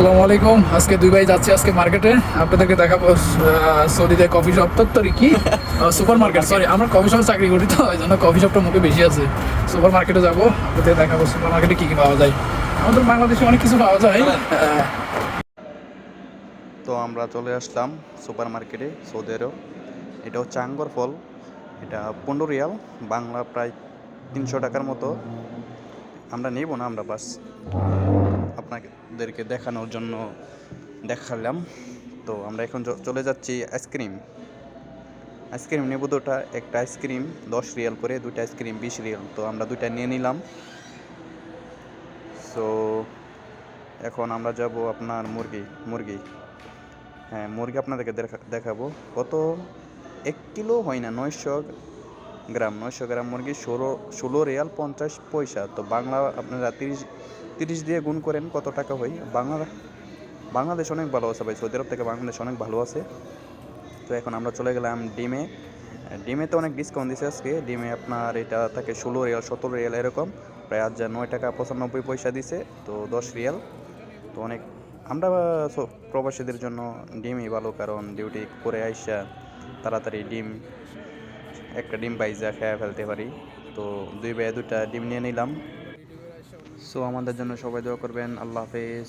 আসসালামু আলাইকুম। আজকে দুই ভাই যাচ্ছি আজকে মার্কেটে। আপনাদেরকে দেখাবো সৌদিতে কফি শপ তত্তরি কি সুপার মার্কেট, সরি আমরা কফি শপ চাকরি করি তো এই জন্য কফি শপটা মুখে বেশি আছে। সুপার মার্কেটে যাবো, আপনাদের দেখাবো সুপার মার্কেটে কি কি পাওয়া যায়। আমাদের বাংলাদেশে অনেক কিছু পাওয়া যায়। তো আমরা চলে আসলাম সুপার মার্কেটে সৌদি আরব। এটা হচ্ছে আঙ্গুর ফল। এটা 15 রিয়াল, বাংলা প্রায় 300 টাকার মতো। আমরা নেব না, আমরা বাস আপনাদেরকে দেখানোর জন্য দেখালাম। তো আমরা এখন চলে যাচ্ছি আইসক্রিম। আইসক্রিম নেব দুটা, একটা আইসক্রিম 10 রিয়াল করে, দুইটা আইসক্রিম 20 রিয়াল। তো আমরা দুইটা নিয়ে নিলাম। সো এখন আমরা যাব আপনার মুরগি। হ্যাঁ, মুরগি আপনাদেরকে দেখাবো কত। 1 কিলো হয় না, 900 গ্রাম মুরগি 16 রিয়াল 50 পয়সা। তো বাংলা আপনারা 30 দিয়ে গুণ করেন কত টাকা হয়। বাংলাদেশ অনেক ভালো আছে ভাই, সৌদি আরব থেকে বাংলাদেশ অনেক ভালো আছে। তো এখন আমরা চলে গেলাম ডিমেতে অনেক ডিসকাউন্ট দিচ্ছে আজকে। ডিমে আপনার এটা থাকে 16 রিয়াল 17 রিয়াল এরকম, প্রায় আজ 9 টাকা 95 পয়সা দিছে। তো 10 রিয়াল। তো অনেক আমরা প্রবাসীদের জন্য ডিমই ভালো, কারণ ডিউটি করে আইসা তাড়াতাড়ি একটা ডিম পাইজা খেয়ে ফেলতে পারি। তো দুই ভাইয়া দুটা ডিম নিয়ে নিলাম। সো আমাদের জন্য সবাই দোয়া করবেন। আল্লাহ হাফেজ।